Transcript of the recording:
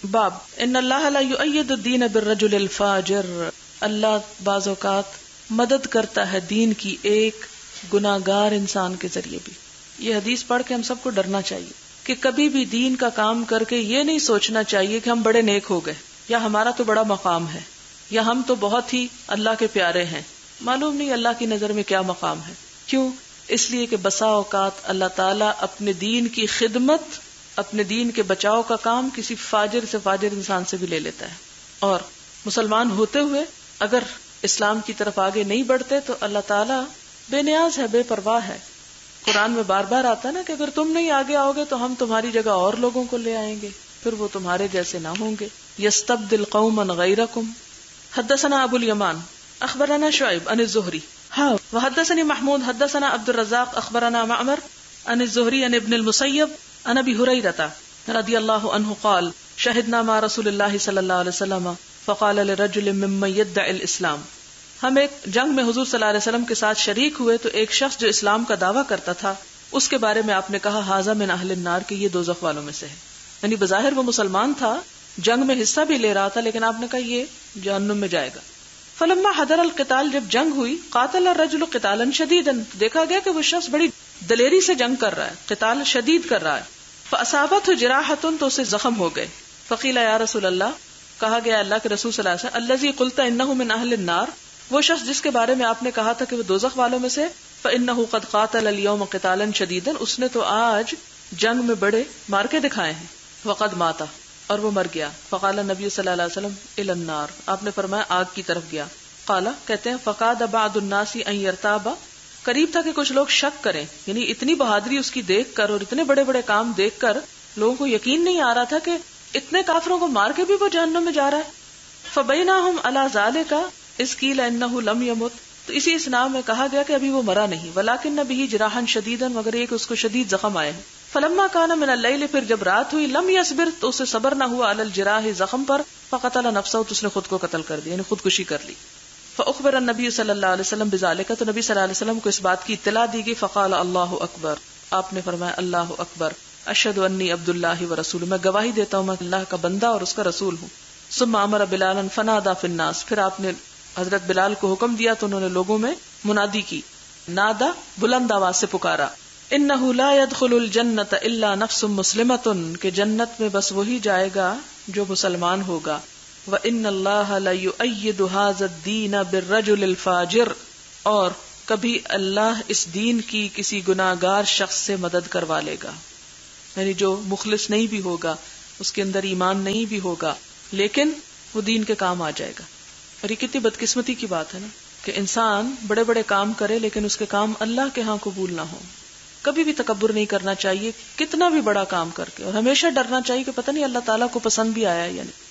باب ان اللہ لا یؤید الدین بالرجل الفاجر، اللہ بعض اوقات مدد کرتا ہے دین کی ایک گناہگار انسان کے ذریعے بھی. یہ حدیث پڑھ کے ہم سب کو ڈرنا چاہیے کہ کبھی بھی دین کا کام کر کے یہ نہیں سوچنا چاہیے کہ ہم بڑے نیک ہو گئے یا ہمارا تو بڑا مقام ہے یا ہم تو بہت ہی اللہ کے پیارے ہیں. معلوم نہیں اللہ کی نظر میں کیا مقام ہے. کیوں؟ اس لیے کہ بسا اوقات اللہ تعالیٰ اپنے دین کی خدمت، اپنے دین کے بچاؤ کا کام کسی فاجر سے فاجر انسان سے بھی لے لیتا ہے. اور مسلمان ہوتے ہوئے اگر اسلام کی طرف آگے نہیں بڑھتے تو اللہ تعالیٰ بے نیاز ہے، بے پرواہ ہے. قرآن میں بار بار آتا ہے نا کہ اگر تم نہیں آگے آؤ گے تو ہم تمہاری جگہ اور لوگوں کو لے آئیں گے، پھر وہ تمہارے جیسے نہ ہوں گے. یستبدل قوما غیرکم. حدثنا ابو الیمان اخبرنا شعیب عن الزہری وحدثني محمود حدثنا عبد الرزاق اخبرنا معمر عن الزہری عن ابن المسیب عن ابی ہریرہ رضی اللہ عنہ قال شہدنا مع رسول اللہ صلی اللہ علیہ وسلم فقال لرجل ممن يدعي الاسلام. ہم ایک جنگ میں حضور صلی اللہ علیہ وسلم کے ساتھ شریک ہوئے تو ایک شخص جو اسلام کا دعویٰ کرتا تھا اس کے بارے میں آپ نے کہا ھذا من اہل النار، کہ یہ دوزخ والوں میں سے ہے. یعنی بظاہر وہ مسلمان تھا، جنگ میں حصہ بھی لے رہا تھا، لیکن آپ نے کہا یہ جہنم میں جائے گا. فلما حضر القتال، جب جنگ ہوئی، قاتل الرجل قتالا شدیدا، دیکھا گیا کہ وہ شخص بڑی دلیری سے جنگ کر رہا ہے، قتال شدید کر رہا ہے. فاصابته جراحۃ، تو اسے زخم ہو گئے. فقیل یا رسول اللہ، کہا گیا اللہ کے رسول صلی اللہ علیہ وسلم الذی قلت انه من اہل النار، وہ شخص جس کے بارے میں آپ نے کہا تھا کہ وہ دوزخ والوں میں سے، فانه قد قاتل اليوم قتالا شدیدا، اس نے تو آج جنگ میں بڑے مارکے دکھائے ہیں. وقد مات، اور وہ مر گیا. فقال نبی صلی اللہ علیہ وسلم الی النار، آپ نے فرمایا آگ کی طرف گیا. قال، کہتے ہیں فقاد بعض الناس ان يرتاب، قریب تھا کہ کچھ لوگ شک کریں، یعنی اتنی بہادری اس کی دیکھ کر اور اتنے بڑے بڑے کام دیکھ کر لوگوں کو یقین نہیں آ رہا تھا کہ اتنے کافروں کو مار کے بھی وہ جہنم میں جا رہا ہے. فبیناہم علی ذالک اذ قیل انہ لم یمت، تو اسی اسنا میں کہا گیا کہ ابھی وہ مرا نہیں. ولکن بہ جراحا شدیدا، مگر یہ کہ اس کو شدید زخم آئے ہیں. فلما کان من اللیل، پھر جب رات ہوئی، لم یصبر، تو اسے صبر نہ ہوا، علی الجراح، زخم پر. فقتل نفسہ، تو اس نے خود کو قتل کر دیا، یعنی خودکشی کر لی. فاخبر النبی صلی اللہ علیہ وسلم بذالک، تو نبی صلی اللہ علیہ وسلم کو اس بات کی اطلاع دی گئی. فقال اللہ اکبر، آپ نے فرمایا اللہ اکبر، اشہد انی عبد اللہ ورسولہ، میں گواہی دیتا ہوں میں اللہ کا بندہ اور اس کا رسول ہوں. ثم امر بلالا فنادى فی الناس، پھر آپ نے حضرت بلال کو حکم دیا تو انہوں نے لوگوں میں منادی کی. نادا، بلند آواز سے پکارا. انہ لا يدخل الجنۃ الا نفس مسلمۃ، کہ جنت میں بس وہی جائے گا جو مسلمان ہوگا. وان اللہ لیؤید ھذا الدین بالرجل الفاجر، اور کبھی اللہ اس دین کی کسی گناہگار شخص سے مدد کروا لے گا، یعنی جو مخلص نہیں بھی ہوگا، اس کے اندر ایمان نہیں بھی ہوگا، لیکن وہ دین کے کام آ جائے گا. اور یہ کتنی بدقسمتی کی بات ہے نا کہ انسان بڑے بڑے کام کرے لیکن اس کے کام اللہ کے ہاں قبول نہ ہو. کبھی بھی تکبر نہیں کرنا چاہیے کتنا بھی بڑا کام کر کے، اور ہمیشہ ڈرنا چاہیے کہ پتہ نہیں اللہ تعالیٰ کو پسند بھی آیا یا نہیں.